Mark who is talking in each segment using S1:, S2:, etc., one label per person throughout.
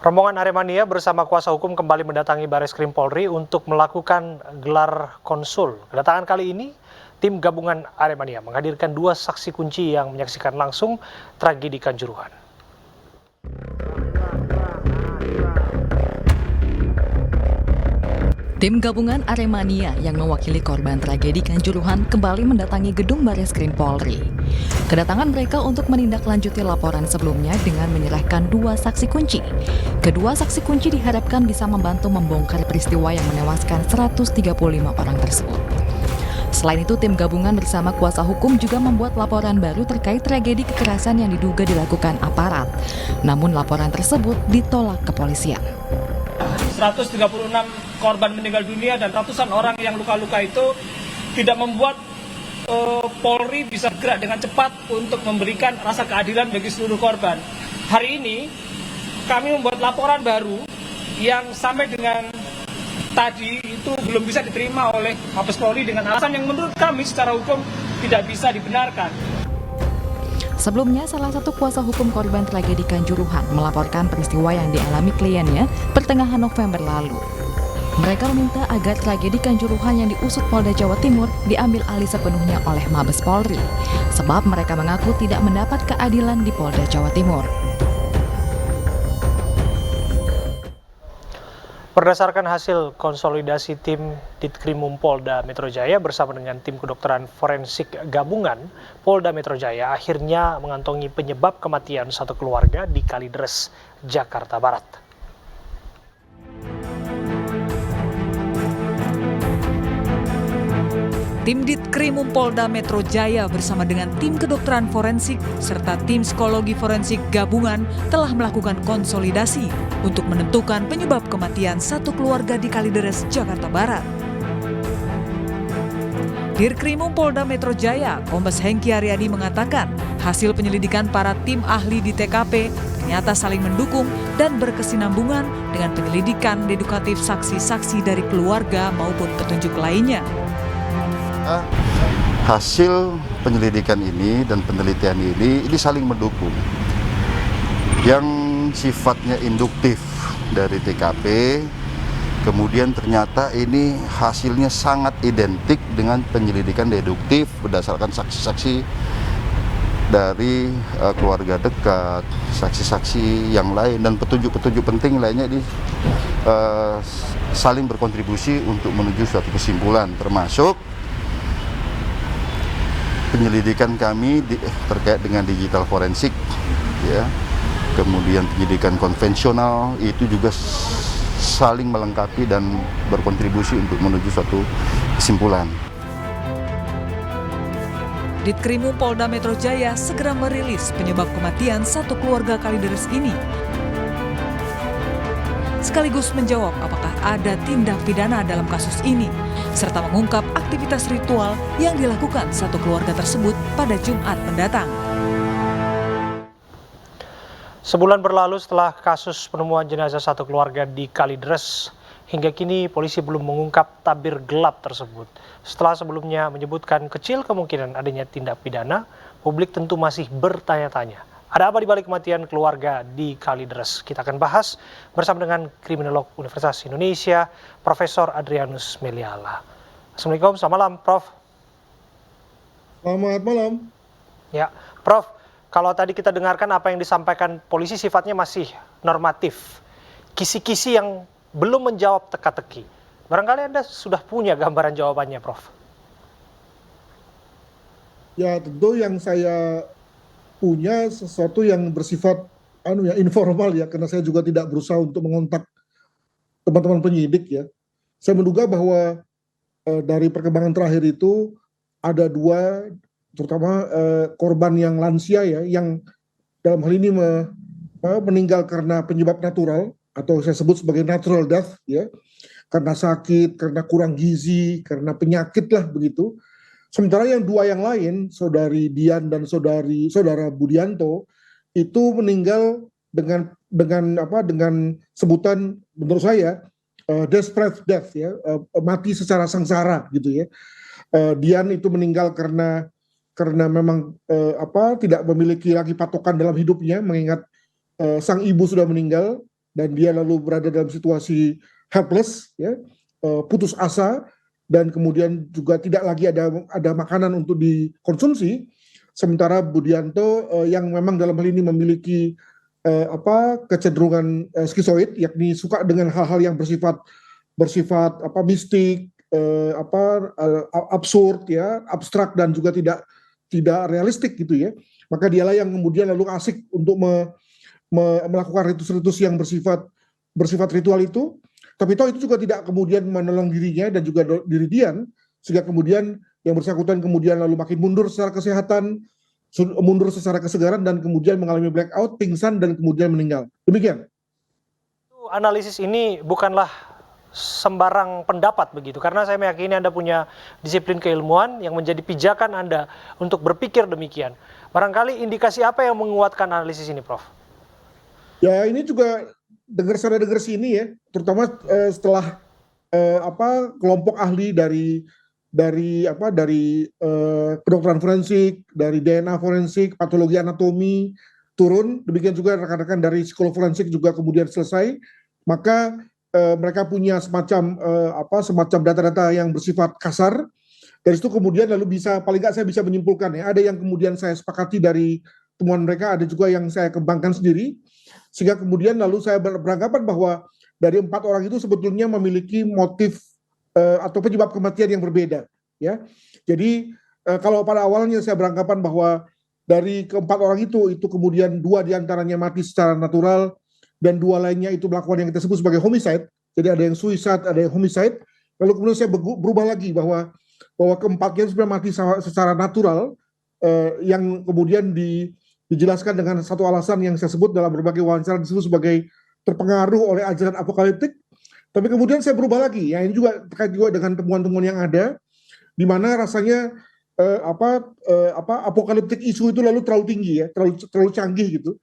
S1: Rombongan Aremania bersama kuasa hukum kembali mendatangi Bareskrim Polri untuk melakukan gelar konsul. Kedatangan kali ini, tim gabungan Aremania menghadirkan 2 saksi kunci yang menyaksikan langsung tragedi Kanjuruhan.
S2: Tim gabungan Aremania yang mewakili korban tragedi Kanjuruhan kembali mendatangi gedung Bareskrim Polri. Kedatangan mereka untuk menindaklanjuti laporan sebelumnya dengan menyerahkan 2 saksi kunci. Kedua saksi kunci diharapkan bisa membantu membongkar peristiwa yang menewaskan 135 orang tersebut. Selain itu, tim gabungan bersama kuasa hukum juga membuat laporan baru terkait tragedi kekerasan yang diduga dilakukan aparat. Namun laporan tersebut ditolak kepolisian.
S3: 136 korban meninggal dunia dan ratusan orang yang luka-luka itu tidak membuat Polri bisa bergerak dengan cepat untuk memberikan rasa keadilan bagi seluruh korban. Hari ini kami membuat laporan baru yang sampai dengan tadi itu belum bisa diterima oleh Mabes Polri dengan alasan yang menurut kami secara hukum tidak bisa dibenarkan.
S2: Sebelumnya, salah satu kuasa hukum korban tragedi Kanjuruhan melaporkan peristiwa yang dialami kliennya pertengahan November lalu. Mereka meminta agar tragedi Kanjuruhan yang diusut Polda Jawa Timur diambil alih sepenuhnya oleh Mabes Polri, sebab mereka mengaku tidak mendapat keadilan di Polda Jawa Timur.
S1: Berdasarkan hasil konsolidasi tim Ditkrimum Polda Metro Jaya bersama dengan tim kedokteran forensik gabungan, Polda Metro Jaya akhirnya mengantongi penyebab kematian satu keluarga di Kalideres, Jakarta Barat.
S4: Tim Ditkrimum Polda Metro Jaya bersama dengan tim kedokteran forensik serta tim psikologi forensik gabungan telah melakukan konsolidasi untuk menentukan penyebab kematian satu keluarga di Kalideres, Jakarta Barat. Dirkrimum Polda Metro Jaya, Kombes Hengki Aryadi mengatakan, hasil penyelidikan para tim ahli di TKP ternyata saling mendukung dan berkesinambungan dengan penyelidikan dedukatif saksi-saksi dari keluarga maupun petunjuk lainnya.
S5: Hasil penyelidikan ini dan penelitian ini saling mendukung. Yang sifatnya induktif dari TKP, kemudian ternyata ini hasilnya sangat identik dengan penyelidikan deduktif berdasarkan saksi-saksi dari keluarga dekat, saksi-saksi yang lain dan petunjuk-petunjuk penting lainnya ini saling berkontribusi untuk menuju suatu kesimpulan, termasuk penyelidikan kami terkait dengan digital forensik, ya, kemudian penyidikan konvensional itu juga saling melengkapi dan berkontribusi untuk menuju suatu kesimpulan.
S4: Ditkrimum Polda Metro Jaya segera merilis penyebab kematian satu keluarga Kalideres ini, sekaligus menjawab apakah ada tindak pidana dalam kasus ini, serta mengungkap aktivitas ritual yang dilakukan satu keluarga tersebut pada Jumat mendatang.
S1: Sebulan berlalu setelah kasus penemuan jenazah satu keluarga di Kalideres, hingga kini polisi belum mengungkap tabir gelap tersebut. Setelah sebelumnya menyebutkan kecil kemungkinan adanya tindak pidana, publik tentu masih bertanya-tanya. Ada apa di balik kematian keluarga di Kalideres? Kita akan bahas bersama dengan kriminolog Universitas Indonesia, Profesor Adrianus Meliala. Assalamualaikum, selamat malam, Prof.
S6: Selamat malam.
S1: Ya, Prof, kalau tadi kita dengarkan apa yang disampaikan polisi sifatnya masih normatif. Kisi-kisi yang belum menjawab teka-teki. Barangkali Anda sudah punya gambaran jawabannya, Prof.
S6: Ya, tentu yang saya punya sesuatu yang bersifat informal ya, karena saya juga tidak berusaha untuk mengontak teman-teman penyidik ya. Saya menduga bahwa dari perkembangan terakhir itu ada 2, terutama korban yang lansia ya, yang dalam hal ini meninggal karena penyebab natural atau saya sebut sebagai natural death ya, karena sakit, karena kurang gizi, karena penyakit lah begitu. Sementara yang 2 yang lain, saudari Dian dan saudara Budianto, itu meninggal dengan sebutan menurut saya desperate death ya, mati secara sengsara gitu ya. Dian itu meninggal karena memang tidak memiliki lagi patokan dalam hidupnya, mengingat sang ibu sudah meninggal, dan dia lalu berada dalam situasi helpless, ya, putus asa, dan kemudian juga tidak lagi ada makanan untuk dikonsumsi. Sementara Budianto yang memang dalam hal ini memiliki kecenderungan skizoid, yakni suka dengan hal-hal yang bersifat mistik, absurd, ya, abstrak, dan juga tidak realistik gitu ya. Maka dialah yang kemudian lalu asik untuk melakukan ritus-ritus yang bersifat ritual itu. Tapi toh itu juga tidak kemudian menolong dirinya dan juga diri Dian, sehingga kemudian yang bersangkutan kemudian lalu makin mundur secara kesehatan, mundur secara kesegaran, dan kemudian mengalami blackout, pingsan, dan kemudian meninggal. Demikian.
S1: Analisis ini bukanlah sembarang pendapat begitu, karena saya meyakini Anda punya disiplin keilmuan yang menjadi pijakan Anda untuk berpikir demikian. Barangkali indikasi apa yang menguatkan analisis ini, Prof?
S6: Ya, ini juga dengar sini ya, terutama setelah kelompok ahli dari kedokteran forensik, dari DNA forensik, patologi anatomi turun, demikian juga rekan-rekan dari psikolog forensik juga kemudian selesai, maka mereka punya semacam data-data yang bersifat kasar. Dari situ kemudian lalu paling nggak saya bisa menyimpulkan ya, ada yang kemudian saya sepakati dari temuan mereka, ada juga yang saya kembangkan sendiri, sehingga kemudian lalu saya beranggapan bahwa dari 4 orang itu sebetulnya memiliki motif atau penyebab kematian yang berbeda, ya. Jadi kalau pada awalnya saya beranggapan bahwa dari keempat orang itu kemudian 2 diantaranya mati secara natural, dan 2 lainnya itu melakukan yang kita sebut sebagai homicide. Jadi ada yang suicide, ada yang homicide. Lalu kemudian saya berubah lagi bahwa keempatnya sebenarnya mati secara natural, yang kemudian dijelaskan dengan satu alasan yang saya sebut dalam berbagai wawancara disebut sebagai terpengaruh oleh ajaran apokaliptik. Tapi kemudian saya berubah lagi, ya, ini juga terkait juga dengan temuan-temuan yang ada, di mana rasanya apokaliptik isu itu lalu terlalu tinggi, ya, terlalu canggih gitu.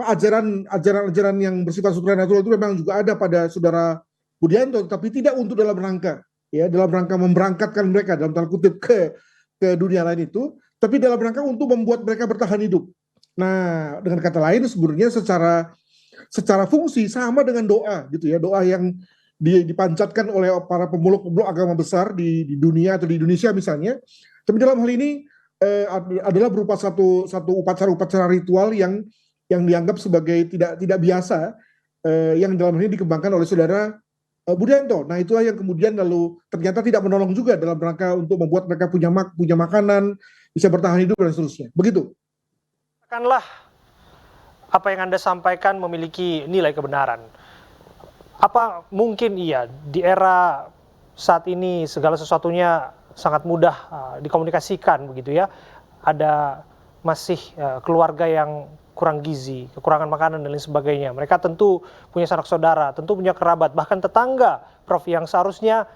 S6: Ajaran yang bersifat supranatural itu memang juga ada pada saudara Budianto, tapi tidak untuk dalam rangka memberangkatkan mereka dalam tanda kutip ke dunia lain itu, tapi dalam rangka untuk membuat mereka bertahan hidup. Nah, dengan kata lain sebenarnya secara fungsi sama dengan doa gitu ya, doa yang dipanjatkan oleh para pemeluk agama besar di dunia atau di Indonesia misalnya. Tapi dalam hal ini adalah berupa satu upacara ritual yang dianggap sebagai tidak biasa, yang dalam hal ini dikembangkan oleh saudara Budianto. Nah, itulah yang kemudian lalu ternyata tidak menolong juga dalam rangka untuk membuat mereka punya makanan, bisa bertahan hidup dan seterusnya. Begitu.
S1: Katakanlah apa yang Anda sampaikan memiliki nilai kebenaran. Apa mungkin di era saat ini segala sesuatunya sangat mudah dikomunikasikan begitu ya, ada masih keluarga yang kurang gizi, kekurangan makanan dan lain sebagainya. Mereka tentu punya sanak saudara, tentu punya kerabat, bahkan tetangga, Prof, yang seharusnya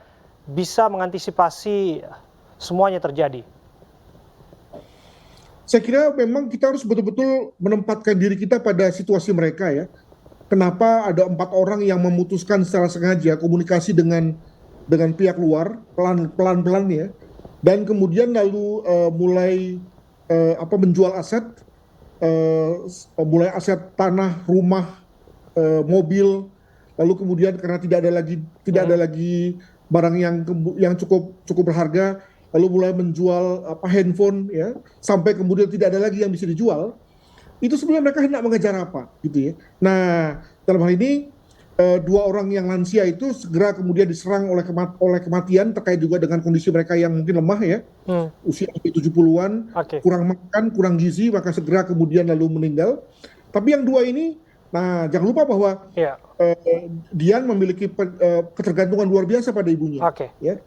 S1: bisa mengantisipasi semuanya terjadi.
S6: Saya kira memang kita harus betul-betul menempatkan diri kita pada situasi mereka ya. Kenapa ada 4 orang yang memutuskan secara sengaja komunikasi dengan pihak luar pelan-pelan ya, dan kemudian lalu mulai menjual aset, mulai aset tanah, rumah, mobil, lalu kemudian karena tidak ada lagi barang yang cukup berharga, lalu mulai menjual handphone ya, sampai kemudian tidak ada lagi yang bisa dijual. Itu sebenarnya mereka hendak mengejar apa gitu ya. Nah, dalam hal ini 2 orang yang lansia itu segera kemudian diserang oleh kematian, terkait juga dengan kondisi mereka yang mungkin lemah ya, usia 70-an, kurang makan, kurang gizi, maka segera kemudian lalu meninggal. Tapi yang 2 ini, nah jangan lupa bahwa Dian memiliki ketergantungan luar biasa pada ibunya. Ya.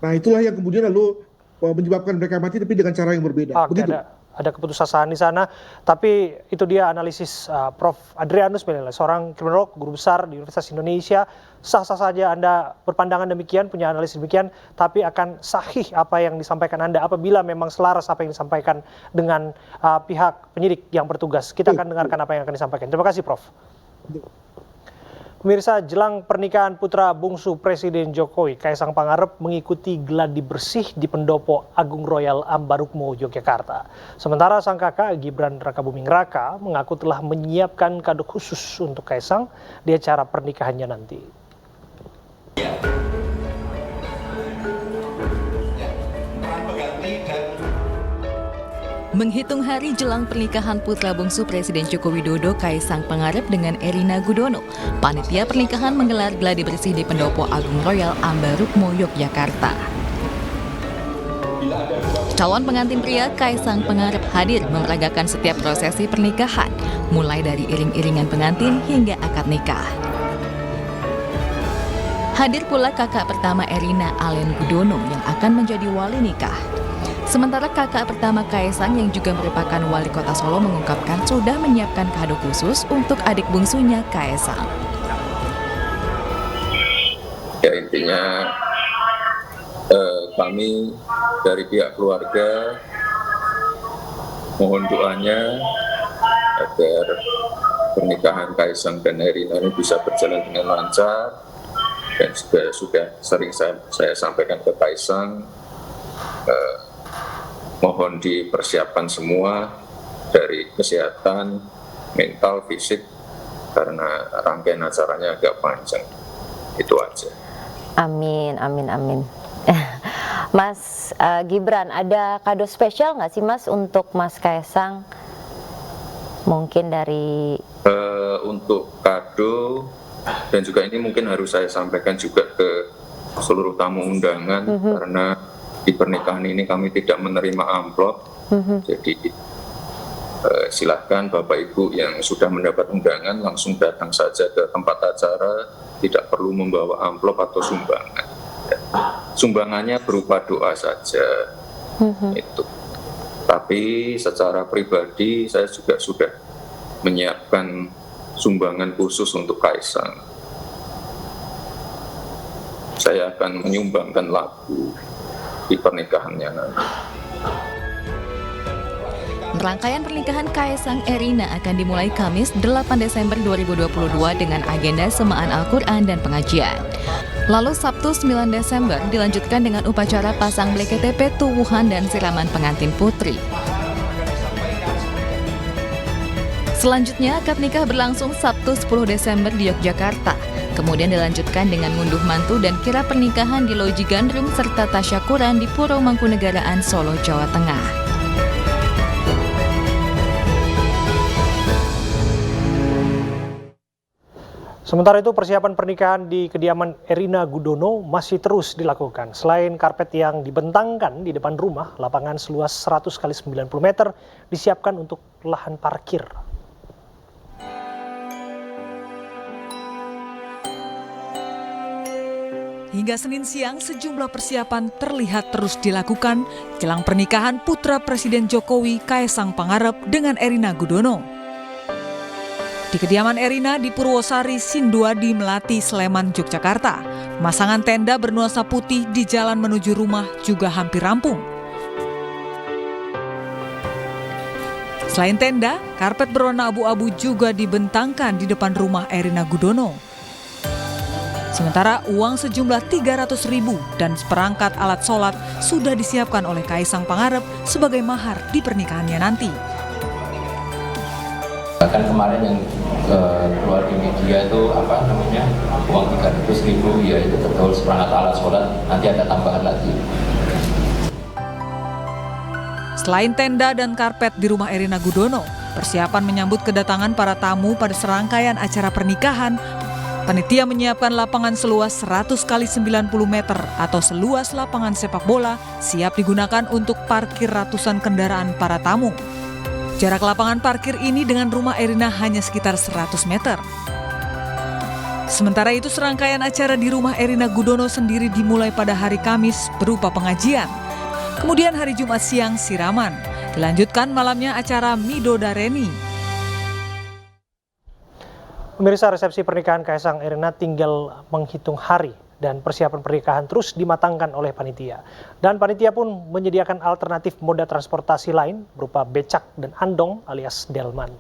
S6: Nah, itulah yang kemudian lalu menyebabkan mereka mati, tapi dengan cara yang berbeda. Begitu.
S1: Ada keputusasaan di sana, tapi itu dia analisis Prof. Adrianus Meliala, seorang kriminolog, guru besar di Universitas Indonesia. Sah-sah saja Anda berpandangan demikian, punya analisis demikian, tapi akan sahih apa yang disampaikan Anda apabila memang selaras apa yang disampaikan dengan pihak penyidik yang bertugas. Kita akan dengarkan apa yang akan disampaikan. Terima kasih, Prof. Pemirsa, jelang pernikahan putra bungsu Presiden Jokowi, Kaisang Pangarep mengikuti gladi bersih di Pendopo Agung Royal Ambarukmo, Yogyakarta. Sementara sang kakak Gibran Rakabuming Raka mengaku telah menyiapkan kado khusus untuk Kaisang di acara pernikahannya nanti.
S2: Menghitung hari jelang pernikahan putra bungsu Presiden Joko Widodo, Kaisang Pangarep dengan Erina Gudono, panitia pernikahan menggelar gladi bersih di Pendopo Agung Royal Ambarukmo, Yogyakarta. Calon pengantin pria Kaisang Pangarep hadir memeragakan setiap prosesi pernikahan, mulai dari iring-iringan pengantin hingga akad nikah. Hadir pula kakak pertama Erina, Alen Gudono, yang akan menjadi wali nikah. Sementara kakak pertama Kaisang yang juga merupakan wali kota Solo mengungkapkan sudah menyiapkan kado khusus untuk adik bungsunya Kaisang.
S7: Ya, intinya kami dari pihak keluarga mohon doanya agar pernikahan Kaisang dan Erina ini bisa berjalan dengan lancar, dan juga sudah sering saya sampaikan ke Kaisang, mohon dipersiapkan semua dari kesehatan, mental, fisik, karena rangkaian acaranya agak panjang. Itu aja.
S8: Amin, amin, amin. Mas Gibran, ada kado spesial nggak sih Mas untuk Mas Kaisang? Mungkin dari...
S7: Untuk kado, dan juga ini mungkin harus saya sampaikan juga ke seluruh tamu undangan, karena di pernikahan ini kami tidak menerima amplop, jadi silahkan Bapak Ibu yang sudah mendapat undangan langsung datang saja ke tempat acara, tidak perlu membawa amplop atau sumbangan. Sumbangannya berupa doa saja, itu. Tapi secara pribadi saya juga sudah menyiapkan sumbangan khusus untuk Kaisang. Saya akan menyumbangkan lagu di pernikahannya nanti.
S2: Rangkaian pernikahan Kaisang Erina akan dimulai Kamis 8 Desember 2022 dengan agenda semaan Al-Quran dan pengajian. Lalu Sabtu 9 Desember dilanjutkan dengan upacara pasang bleketep, tuwuhan, dan siraman pengantin putri. Selanjutnya akad nikah berlangsung Sabtu 10 Desember di Yogyakarta. Kemudian dilanjutkan dengan ngunduh mantu dan kirap pernikahan di Loji Gandrung serta tasyakuran di Puro Mangkunegaraan, Solo, Jawa Tengah.
S1: Sementara itu persiapan pernikahan di kediaman Erina Gudono masih terus dilakukan. Selain karpet yang dibentangkan di depan rumah, lapangan seluas 100 x 90 meter disiapkan untuk lahan parkir.
S4: Hingga Senin siang, sejumlah persiapan terlihat terus dilakukan jelang pernikahan putra Presiden Jokowi, Kaisang Pangarep dengan Erina Gudono. Di kediaman Erina di Purwosari, Sinduadi, Melati, Sleman, Yogyakarta, pemasangan tenda bernuansa putih di jalan menuju rumah juga hampir rampung. Selain tenda, karpet berwarna abu-abu juga dibentangkan di depan rumah Erina Gudono. Sementara uang sejumlah 300.000 dan seperangkat alat sholat sudah disiapkan oleh Kaisang Pangarep sebagai mahar di pernikahannya nanti.
S9: Bahkan kemarin yang keluar di media itu uang 300.000, ya itu betul seperangkat alat sholat, nanti ada tambahan lagi.
S4: Selain tenda dan karpet di rumah Erina Gudono, persiapan menyambut kedatangan para tamu pada serangkaian acara pernikahan. Panitia menyiapkan lapangan seluas 100 x 90 meter atau seluas lapangan sepak bola siap digunakan untuk parkir ratusan kendaraan para tamu. Jarak lapangan parkir ini dengan rumah Erina hanya sekitar 100 meter. Sementara itu serangkaian acara di rumah Erina Gudono sendiri dimulai pada hari Kamis berupa pengajian. Kemudian hari Jumat siang siraman. Dilanjutkan malamnya acara Midodareni.
S1: Pemirsa, resepsi pernikahan Kaisang Erina tinggal menghitung hari dan persiapan pernikahan terus dimatangkan oleh panitia. Dan panitia pun menyediakan alternatif moda transportasi lain berupa becak dan andong alias delman.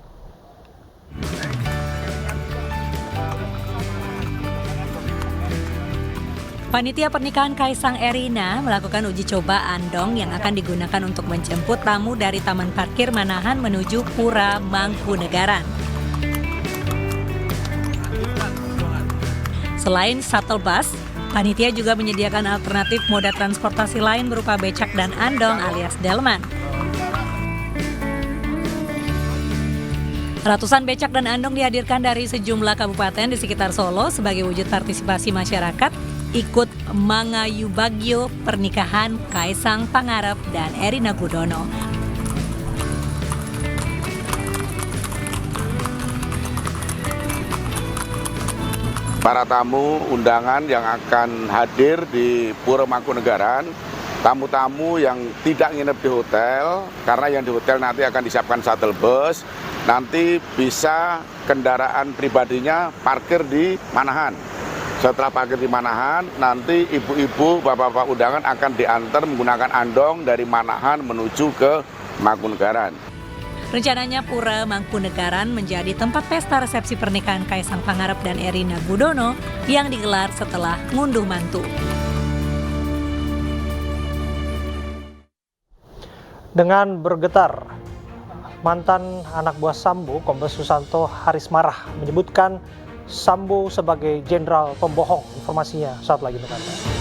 S10: Panitia pernikahan Kaisang Erina melakukan uji coba andong yang akan digunakan untuk menjemput tamu dari Taman Parkir Manahan menuju Pura Mangkunegaran. Selain shuttle bus, panitia juga menyediakan alternatif moda transportasi lain berupa becak dan andong alias delman. Ratusan becak dan andong dihadirkan dari sejumlah kabupaten di sekitar Solo sebagai wujud partisipasi masyarakat ikut Mangayu Bagyo pernikahan Kaisang Pangarep dan Erina Gudono.
S11: Para tamu undangan yang akan hadir di Pura Mangkunegaran, tamu-tamu yang tidak nginep di hotel, karena yang di hotel nanti akan disiapkan shuttle bus, nanti bisa kendaraan pribadinya parkir di Manahan. Setelah parkir di Manahan, nanti ibu-ibu, bapak-bapak undangan akan diantar menggunakan andong dari Manahan menuju ke Mangkunegaran.
S10: Rencananya Pura Mangkunegaran menjadi tempat pesta resepsi pernikahan Kaisang Pangarep dan Erina Gudono yang digelar setelah ngunduh mantu.
S1: Dengan bergetar, mantan anak buah Sambo, Kombes Susanto Harismarah, menyebutkan Sambo sebagai jenderal pembohong. Informasinya saat lagi untuk Anda.